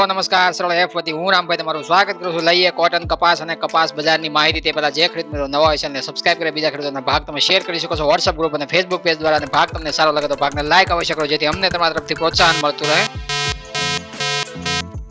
નમસ્કાર સરળ એફ વતી હું રામભાઈ તમારું સ્વાગત કરું છું. લઈએ કોટન કપાસ અને કપાસ બજારની માહિતી. તે પહેલા જે ખેડૂત મિત્રો નવા હોય છે અને સબસ્ક્રાઇબ કરી બીજા ખેડૂતોના ભાગ તમે શેર કરી શકો છો વોટ્સઅપ ગ્રુપ અને ફેસબુક પેજ દ્વારા. અને ભાગ તમને સારો લાગે તો ભાગને લાઈક અવશ્ય કરો જેથી અમને તમારા તરફથી પ્રોત્સાહન મળતું રહે.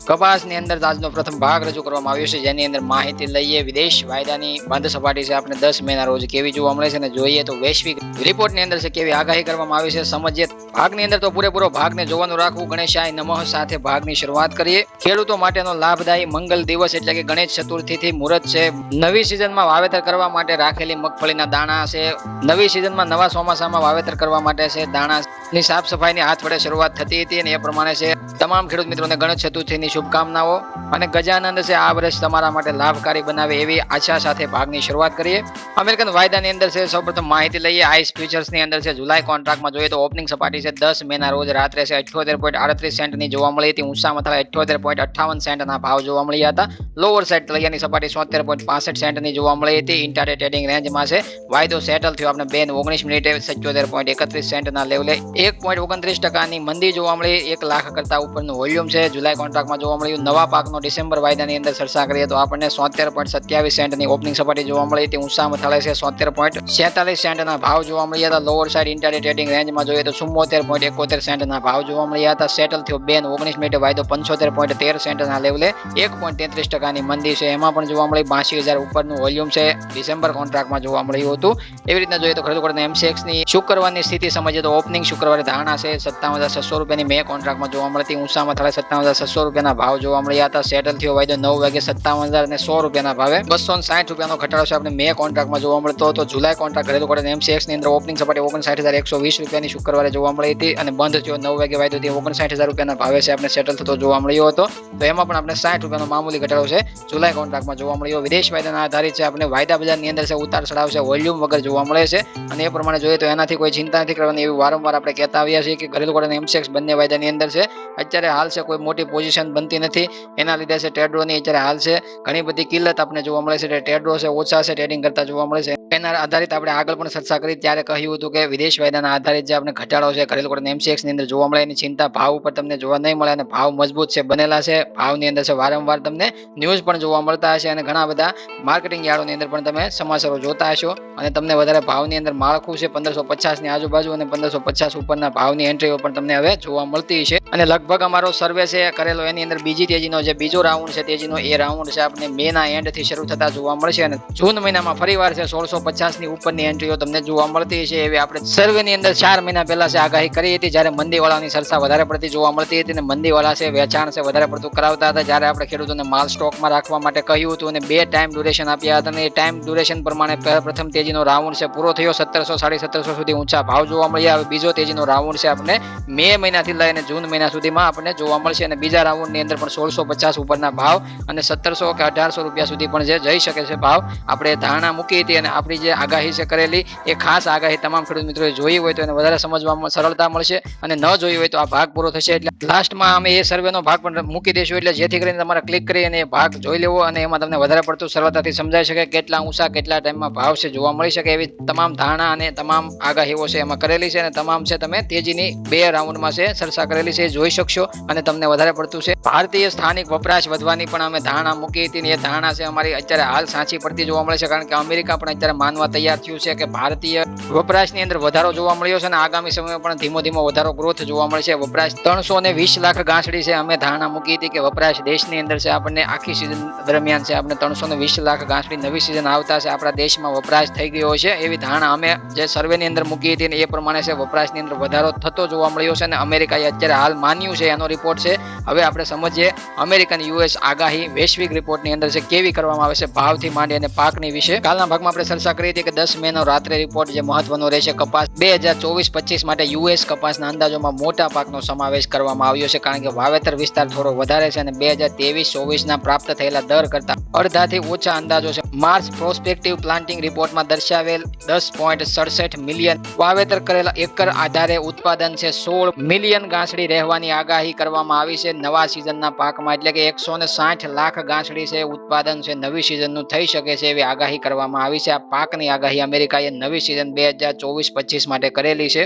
કપાસની અંદર આજનો પ્રથમ ભાગ રજૂ કરવામાં આવ્યો છે, જેની અંદર માહિતી લઈએ. વિદેશ વાયદાની બંધ સપાટી છે આપણે 10 મેના રોજ કેવી જોવા મળે છે, અને જોઈએ તો વૈશ્વિક રિપોર્ટની અંદર છે કેવી આગાહી કરવામાં આવી છે. સમજીએ ભાગની અંદર તો પૂરેપૂરો ભાગને જોવાનું રાખવું. ગણેશાય નમઃ સાથે ભાગની શરૂઆત કરીએ. ખેડૂતો માટેનો લાભદાયી મંગલ દિવસ એટલે કે ગણેશ ચતુર્થીથી મુહૂર્ત છે. નવી સિઝનમાં વાવેતર કરવા માટે રાખેલી મગફળીના દાણા છે. નવી સિઝનમાં નવા ચોમાસામાં વાવેતર કરવા માટે છે દાણાની સાફ સફાઈની હાથ વડે શરૂઆત થતી હતી, અને એ પ્રમાણે છે તમામ ખેડૂત મિત્રોને ગણેશ ચતુર્થીની શુભકામનાઓ. અને ગજાનંદ છે આ વર્ષ તમારા માટે લાભકારી બનાવે એવી આશા સાથે ભાગની શરૂઆત કરીએ. અમેરિકન વાયદાની અંદર છે સૌપ્રથમ માહિતી લઈએ. આઈસ ફ્યુચર્સની અંદર છે જુલાઈ કોન્ટ્રાક્ટમાં જોઈએ તો ઓપનિંગ સપાટી છે 10 મેના રોજ રાત્રે છે 78.38 સેન્ટની જોવા મળી હતી. ઊંચામાં થયા 78.58 સેન્ટના ભાવ જોવા મળ્યા હતા. લોઅર સાઇડ તળિયાની સપાટી 76.65 સેન્ટની જોવા મળી હતી. ઇન્ટરડે ટ્રેડિંગ રેન્જમાં છે વાયદો સેટલ થયો આપણે 2:19 મિનિટે 77.31 સેન્ટના લેવલે 1.29% મંદી જોવા મળી. 1 લાખ કરતા ઉપરનું વોલ્યુમ છે જુલાઈ કોન્ટ્રાક્ટમાં જોવા મળ્યું. નવા પાકનો ડિસેમ્બર વાયદાની અંદર ચર્ચા કરીએ તો આપણને 77.27 સેન્ટની ઓપનિંગ સપાટી જોવા મળી હતી. ઊંચામાં થળે છે 77.46 સેન્ટના ભાવ જોવા મળ્યા હતા. લોઅર સાઇડ ઇન્ટરડે ટ્રેડિંગ રેન્જમાં જોઈએ તો 74.71 સેન્ટના ભાવ જોવા મળ્યા હતા. સેટલ થયો 2:19 મિનિટે વાયદો 75.13 સેન્ટના લેવલે 1.33%ની મંદી છે એમાં પણ જોવા મળી. 82,000 ઉપરનું વોલ્યુમ છે ડિસેમ્બર કોન્ટ્રાક્ટમાં જોવા મળ્યું હતું. એવી રીતના જોઈએ તો ખરેખર એમસીએક્સની શુક્રવારની સ્થિતિ સમજીએ તો ઓપનિંગ શુક્રવારે ધારણા છે 57,600 રૂપિયાની મે કોન્ટ્રાક્ટમાં જોવા મળતી. ઊંચામાં થળે 57,600 રૂપિયાના ભાવ જોવા મળ્યા હતા. સેટલ થયો વાયદો 9 વાગે 57,100 રૂપિયાના ભાવે 260 રૂપિયાનો ઘટાડો છે આપણે મે કોન્ટ્રાક્ટમાં જોવા મળતો હતો. જુલાઈ કોન્ટ્રાક્ટ ઘરેલું પડે એમસીએક્સ ની અંદર ઓપનિંગ સપાટી 59,120 રૂપિયાની શુક્રવારે જોવા મળી હતી, અને બંધ થયો 9 વાગે વાયદો 59,000 રૂપિયાના ભાવે છે આપણે સેટલ થતો જોવા મળ્યો હતો. તો એમાં પણ આપણે 60 રૂપિયાનો મામૂલી ઘટાડો છે જુલાઈ કોન્ટ્રાક્ટમાં જોવા મળ્યો. વિદેશ વાયદાના આધારિત છે આપણે વાયદા બજારની અંદર છે ઉતાર ચઢાવ છે વોલ્યુમ વગર જોવા મળે છે, અને એ પ્રમાણે જોઈએ તો એનાથી કોઈ ચિંતા નથી કરવાની એવી વારંવાર આપણે કહેતા આવ્યા છીએ કે ઘરેલું પડે એમસીએક્સ બંને વાયદાની અંદર છે અત્યારે હાલ છે કોઈ મોટી પોઝિશન બનતી નથી. એના લીધે છે ટ્રેડરોની અત્યારે હાલ છે ઘણી બધી કિલ્લત આપણે જોવા મળે છે. ટ્રેડરો છે ઓછા છે ટ્રેડિંગ કરતા જોવા મળે છે. એના આધારિત આપણે આગળ પણ ચર્ચા કરી ત્યારે કહ્યું હતું કે વિદેશ વાયદાના આધારિત જે આપણે ઘટાડો છે ઘરેલું પડે એમસીએક્સ ની અંદર જોવા મળે એની ચિંતા ભાવ ઉપર તમને જોવા નહીં મળે, અને ભાવ મજબૂત છે બનેલા છે. ભાવની અંદર છે વારંવાર તમને ન્યૂઝ પણ જોવા મળતા હશે, અને ઘણા બધા માર્કેટિંગ યાર્ડોની અંદર પણ તમે સમાચારો જોતા હશો, અને તમને વધારે ભાવની અંદર માળખું છે 1550 ની આજુબાજુ અને 1550 ઉપરના ભાવની એન્ટ્રીઓ પણ તમને હવે જોવા મળતી છે. અને લગભગ અમારો સર્વે છે કરેલો એની અંદર બીજી તેજીનો જે બીજો રાઉન્ડ છે તેજીનો એ રાઉન્ડ છે આપણે મે ના એન્ડ થી શરૂ થતા જોવા મળશે, અને જૂન મહિનામાં ફરીવાર છે 1650 ની ઉપરની એન્ટ્રીઓ તમને જોવા મળતી છે. એવી આપણે સર્વેની અંદર 4 મહિના પહેલા છે આગાહી કરી હતી, જ્યારે મંદીવાળાની ચર્ચા વધારે પડતી જોવા મળતી હતી, અને મંદીવાળા છે વેચાણ છે વધારે પડતું કરાવતા હતા. જ્યારે આપણે ખેડૂતોને માલ સ્ટોકમાં રાખવા માટે કહ્યું હતું અને 2 ટાઈમ ડ્યુરેશન આપ્યા હતા, અને એ ટાઈમ ડ્યુરેશન પ્રમાણે પ્રથમ તેજીનો રાઉન્ડ છે પૂરો થયો. 1700 1750 સુધી ઊંચા ભાવ જોવા મળ્યા. હવે બીજો તેજીનો રાઉન્ડ છે આપણે મે મહિનાથી લઈને જૂન મહિના સુધીમાં આપણને જોવા મળશે, અને બીજા રાઉન્ડની અંદર પણ 1650 ઉપરના ભાવ અને 1700 કે 1800 રૂપિયા સુધી પણ જે જઈ શકે છે ભાવ આપણે ધારણા મૂકી હતી. અને આપણી જે આગાહી છે કરેલી એ ખાસ આગાહી તમામ ખેડૂત મિત્રોએ જોઈ હોય તો એને વધારે સમજવામાં સરળતા મળશે, અને ન જોઈ હોય તો આ ભાગ પૂરો થશે એટલે લાસ્ટમાં અમે એ સર્વેનો ભાગ પણ મૂકી દઈશું, એટલે જેથી કરીને તમારે ક્લિક કરી અને એ ભાગ જોઈ લેવો, અને એમાં તમને વધારે પડતું સરળતાથી સમજાઈ શકે કેટલા ઊંચા કેટલા ટાઈમમાં ભાવ છે જોવા મળી શકે એવી તમામ ધારણા અને તમામ આગાહીઓ છે એમાં કરેલી છે, અને તમામ છે તમે તેજીની 2 રાઉન્ડમાં છે ચર્ચા કરેલી છે જોઈ શકશો, અને તમને વધારે પડતું છે ભારતીય સ્થાનિક વપરાશ વધવાની પણ અમે ધારણા મૂકી હતી, અને એ ધારણા છે અમારી અત્યારે હાલ સાચી પડતી જોવા મળે છે, કારણ કે અમેરિકા પણ અત્યારે માનવા તૈયાર થયું છે કે ભારતીય વપરાશની અંદર વધારો જોવા મળ્યો છે, અને આગામી સમયમાં પણ ધીમો ધીમો વધારો ગ્રોથ જોવા મળશે. વપરાશ 320 લાખ ગાંસડી છે અમે ધારણા મૂકી હતી કે વપરાશ દેશની અંદર છે આપણને આખી સિઝન દરમિયાન છે આપણે 320 લાખ ગાંસડી નવી સિઝન આવતા છે આપણા દેશમાં વપરાશ થઈ ગયો છે એવી ધારણા અમે જે સર્વેની અંદર મૂકી હતી, અને એ પ્રમાણે છે વપરાશની અંદર વધારો થતો જોવા મળ્યો છે, અને અમેરિકાએ અત્યારે હાલ માન્યું છે એનો રિપોર્ટ છે. હવે આપણે સમજીએ અમેરિકન યુએસ આગાહી વૈશ્વિક રિપોર્ટની અંદર છે કેવી કરવામાં આવે છે ભાવથી માંડી અને પાકની વિશે. કાલના ભાગમાં આપણે ચર્ચા કરી હતી કે 10 મે નો રાત્રે રિપોર્ટ જે મહત્વનો રહેશે કપાસ 2024-25 માટે યુએસ કપાસના અંદાજોમાં મોટા પાકનો સમાવેશ કરવામાં આવ્યો છે, કારણ કે વાવેતર વિસ્તાર થોડો વધારે છે, અને 2023-24 ના પ્રાપ્ત થયેલા દર કરતા અડધાથી ઓછા અંદાજો છે. માર્ચ પ્રોસ્પેક્ટિવ પ્લાન્ટિંગ રિપોર્ટમાં દર્શાવેલ 10.67 મિલિયન વાવેતર કરેલા એકર આધારે ઉત્પાદન છે 16 મિલિયન ગાંસડી રહેવાની આગાહી કરવામાં આવી છે નવા સિઝનના પાકમાં, એટલે કે 160 લાખ ગાંસડી છે ઉત્પાદન છે નવી સિઝનનું થઈ શકે છે એવી આગાહી કરવામાં આવી છે. આ પાકની આગાહી અમેરિકાએ નવી સિઝન 2024-25 માટે કરેલી છે,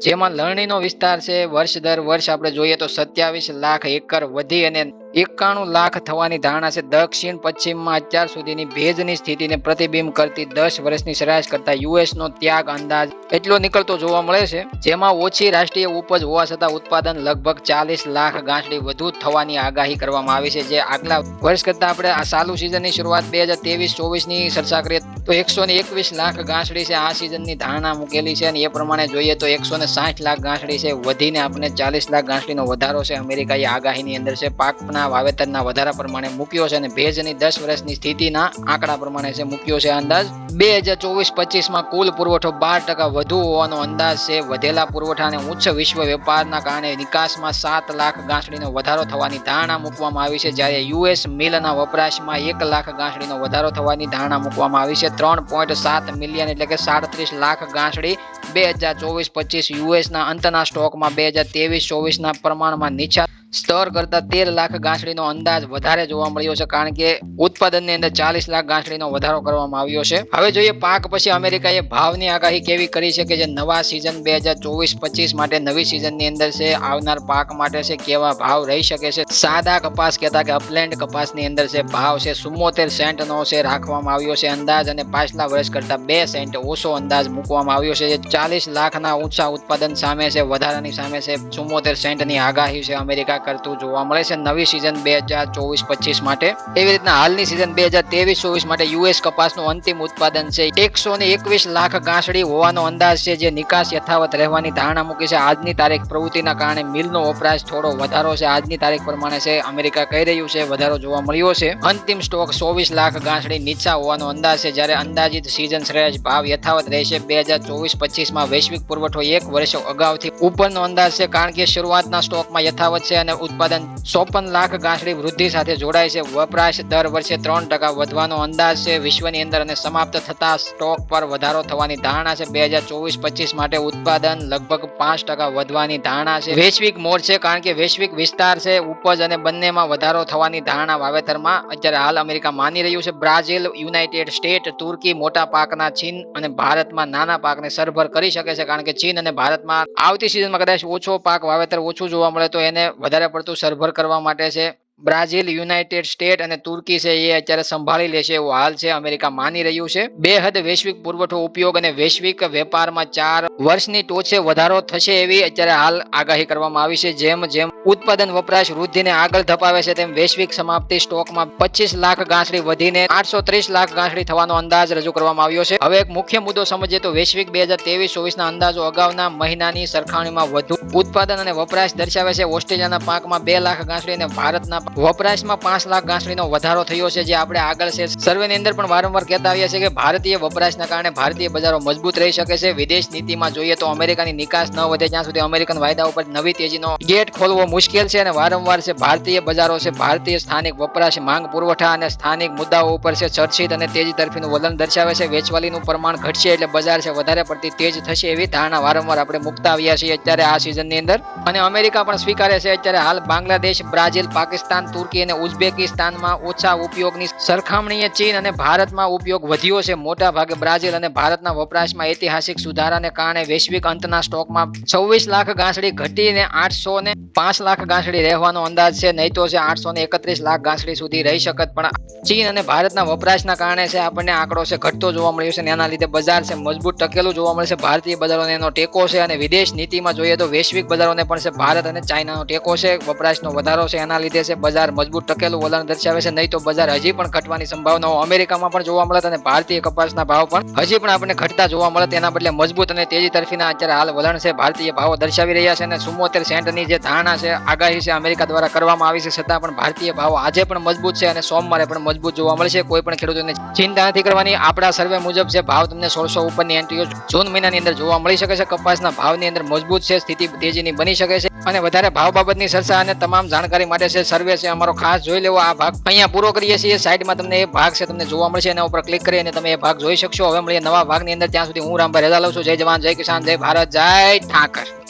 જેમાં લણણીનો વિસ્તાર છે વર્ષ દર વર્ષ આપણે જોઈએ તો 27 લાખ એકર વધી અને 91 લાખ થવાની ધારણા છે. દક્ષિણ પશ્ચિમમાં અત્યાર સુધીની ભેજની સ્થિતિને પ્રતિબિંબ કરતી 10 વર્ષની સરેરાશ કરતા યુએસનો ત્યાગ અંદાજ એટલો નીકળતો જોવા મળે છે, જેમાં ઓછી રાષ્ટ્રીય ઉપજ હોવા છતાં ઉત્પાદન લગભગ 40 લાખ ગાંસડી વધુ થવાની આગાહી કરવામાં આવી છે. જે આગલા વર્ષ કરતા આપણે આ ચાલુ સિઝનની શરૂઆત 2023-24 ની ચર્ચા કરીએ તો 121 લાખ ગાંસડી છે આ સિઝનની ધારણા મૂકેલી છે, અને એ પ્રમાણે જોઈએ તો 160 લાખ ગાંસડી છે વધીને આપણે 40 લાખ ગાંસડીનો વધારો છે અમેરિકાએ આગાહીની અંદર છે પાકના વાવેતરના વધારા પ્રમાણે મૂક્યો છે, અને ભેજની 10 વર્ષની સ્થિતિના આંકડા પ્રમાણે છે મૂક્યો છે અંદાજ. 2024-25 કુલ પુરવઠો 12% વધુ હોવાનો અંદાજ છે. વધેલા પુરવઠા અને ઉચ્ચ વિશ્વ વેપારના કારણે નિકાસમાં 7 લાખ ગાંસડીનો વધારો થવાની ધારણા મૂકવામાં આવી છે, જ્યારે યુએસ મિલના વપરાશમાં 1 લાખ ગાંસડીનો વધારો થવાની ધારણા મૂકવામાં આવી છે. 3.7 મિલિયન એટલે કે 37 લાખ ગાંસડી 2024-25 યુએસના અંતના સ્ટોકમાં 2023-24 પ્રમાણમાં નીચા સ્તર કરતા 13 લાખ ગાંસડીનો અંદાજ વધારે જોવા મળ્યો છે, કારણ કે ઉત્પાદનની અંદર 40 લાખ ગાંસડીનો વધારો કરવામાં આવ્યો છે. હવે જોઈએ પાક પછી અમેરિકાએ ભાવની આગાહી કેવી કરી છે કે જે નવા સિઝન 2024-25 માટે નવી સિઝનની અંદર છે આવનાર પાક માટે છે કેવા ભાવ રહી શકે છે. સાદા કપાસ કહેતા કે અપલેન્ડ કપાસની અંદર છે ભાવ છે 74 સેન્ટનો છે રાખવામાં આવ્યો છે અંદાજ, અને પાછલા વર્ષ કરતા 2 સેન્ટ ઓછો અંદાજ મૂકવામાં આવ્યો છે. જે 40 લાખના ઊંચા ઉત્પાદન સામે છે વધારાની સામે છે 74 સેન્ટની આગાહી છે અમેરિકા કરતું જોવા મળે છે નવી સિઝન 2024-25 માટે. એવી રીતના હાલની સિઝન 2023-24 માટે યુએસ કપાસનું અંતિમ ઉત્પાદન છે 121 લાખ ગાંસડી હોવાનો અંદાજ છે, જે નિકાસ યથાવત રહેવાની ધારણા મૂકી છે. આજની તારીખ પ્રવૃત્તિના કારણે મિલનો વપરાશ થોડો વધારો છે આજની તારીખ પ્રમાણે છે અમેરિકા કહી રહ્યું છે વધારો જોવા મળ્યો છે. અંતિમ સ્ટોક 24 લાખ ગાંસડી નીચા હોવાનો અંદાજ છે, જ્યારે અંદાજિત સિઝન સરેરાશ ભાવ યથાવત રહેશે. 2024-25 વૈશ્વિક પુરવઠો 1 વર્ષ અગાઉથી ઉપરનો અંદાજ છે, કારણ કે શરૂઆતના સ્ટોકમાં યથાવત છે અને ઉત્પાદન 54 લાખ ગાંસડી વૃદ્ધિ સાથે જોડાય છે. વપરાશ દર વર્ષે 3% વધવાનો અંદાજ છે વિશ્વની અંદર, અને સમાપ્ત થતા સ્ટોક પર વધારો થવાની ધારણા છે. 2024-25 માટે ઉત્પાદન લગભગ 5% વધવાની ધારણા છે વૈશ્વિક મોરચે, કારણ કે વૈશ્વિક વિસ્તાર છે ઉપજ અને બંનેમાં વધારો થવાની ધારણા વાવેતરમાં અત્યારે હાલ અમેરિકા માની રહ્યું છે. બ્રાઝિલ, યુનાઇટેડ સ્ટેટ, તુર્કી મોટા પાકના, ચીન અને ભારતમાં નાના પાકને સરભર કરી શકે છે, કારણ કે ચીન અને ભારતમાં આવતી સિઝનમાં કદાચ ઓછો પાક વાવેતર ઓછું જોવા મળે તો એને વધારે પડતું સરભર કરવા માટે છે બ્રાઝિલ, યુનાઇટેડ સ્ટેટ અને તુર્કી છે એ અત્યારે સંભાળી લેશે એવું હાલ છે અમેરિકા માની રહ્યું છે. બેહદ વૈશ્વિક પુરવઠો ઉપયોગ અને વૈશ્વિક વેપારમાં 4 વર્ષની ટોચે વધારો થશે એવી અત્યારે હાલ આગાહી કરવામાં આવી છે. જેમ જેમ ઉત્પાદન વપરાશ વૃદ્ધિને આગળ ધપાવે છે તેમ વૈશ્વિક સમાપ્તિ સ્ટોકમાં 25 લાખ ગાંસડી વધીને 830 લાખ ગાંસડી થવાનો અંદાજ રજૂ કરવામાં આવ્યો છે. હવે એક મુખ્ય મુદ્દો સમજીએ તો વૈશ્વિક 2023-24 અંદાજો અગાઉના મહિનાની સરખામણીમાં વધુ ઉત્પાદન અને વપરાશ દર્શાવે છે. ઓસ્ટ્રેલિયાના પાકમાં 2 લાખ ગાંસડી અને ભારતના વપરાશમાં 5 લાખ ગાંસડીનો વધારો થયો છે, જે આપણે આગળ છે સર્વેની અંદર પણ વારંવાર કહેતા આવ્યા છે કે ભારતીય વપરાશના કારણે ભારતીય બજારો મજબૂત રહી શકે છે. વિદેશ નીતિમાં જોઈએ તો અમેરિકાની નિકાસ ન વધે ત્યાં સુધી અમેરિકન વાયદા ઉપર નવી તેજીનો ગેટ ખોલવો મુશ્કેલ છે, અને વારંવાર છે ભારતીય બજારો છે ભારતીય સ્થાનિક વપરાશ, માંગ, પુરવઠા અને સ્થાનિક મુદ્દાઓ ઉપર છે ચર્ચિત અને તેજી તરફીનું વલણ દર્શાવે છે. વેચવાલીનું પ્રમાણ ઘટશે એટલે બજાર છે વધારે પડતી તેજ થશે એવી ધારણા વારંવાર આપણે મુકતા આવ્યા છીએ અત્યારે આ સિઝનની અંદર, અને અમેરિકા પણ સ્વીકારે છે અત્યારે હાલ બાંગ્લાદેશ, બ્રાઝિલ, પાકિસ્તાન, તુર્કી અને ઉઝબેકિસ્તાનમાં ઓછા ઉપયોગની સરખામણીએ ચીન અને ભારતમાં ઉપયોગ વધ્યો છે. મોટા ભાગે બ્રાઝિલ અને ભારતના વપરાશમાં ઐતિહાસિક સુધારાને કારણે વૈશ્વિક અંતના સ્ટોકમાં 26 લાખ ગાંસડી ઘટીને 805 લાખ ગાંસડી રહેવાનો અંદાજ છે, નહીં તો છે 831 લાખ ગાંસડી સુધી રહી શકત. પણ ચીન અને ભારતના વપરાશના કારણે છે આપણને આંકડો છે ઘટતો જોવા મળ્યો છે, અને એના લીધે બજાર છે મજબૂત ટકેલું જોવા મળશે. ભારતીય બજારોને એનો ટેકો છે, અને વિદેશ નીતિમાં જોઈએ તો વૈશ્વિક બજારોને પણ છે ભારત અને ચાઇનાનો ટેકો છે. વપરાશનો વધારો છે એના લીધે છે બજાર મજબૂત ટકેલું વલણ દર્શાવે છે, નહીં તો બજાર હજી પણ ઘટવાની સંભાવનાઓ અમેરિકામાં પણ જોવા મળે, અને ભારતીય કપાસના ભાવ પણ હજી પણ આપણને ઘટતા જોવા મળે. તેના બદલે મજબૂત અને તેજી તરફીના અત્યારે હાલ વલણ છે ભારતીય ભાવો દર્શાવી રહ્યા છે, અને 74 સેન્ટની જે ધારણા છે આગાહી છે અમેરિકા દ્વારા કરવામાં આવી છે, છતાં પણ ભારતીય ભાવો આજે પણ મજબૂત છે અને સોમવારે પણ મજબૂત જોવા મળશે. કોઈ પણ ખેડૂતોને ચિંતા નથી કરવાની. આપણા સર્વે મુજબ છે ભાવ તમને 1600 ઉપરની એન્ટ્રીઓ જૂન મહિનાની અંદર જોવા મળી શકે છે. કપાસના ભાવની અંદર મજબૂત છે, સ્થિતિ તેજીની બની શકે છે, અને વધારે ભાવ બાબતની ચર્ચા અને તમામ જાણકારી માટે છે સર્વે છે અમારો ખાસ જોઈ લેવો. આ ભાગ અહીંયા પૂરો કરીએ છીએ. સાઈડમાં તમને એ ભાગ છે તમને જોવા મળશે, એના ઉપર ક્લિક કરી અને તમે એ ભાગ જોઈ શકશો. હવે મળીએ નવા ભાગની અંદર. ત્યાં સુધી હું રામભાઈ રજા લઉં છું. જય જવાન, જય કિસાન, જય ભારત, જય ઠાકર.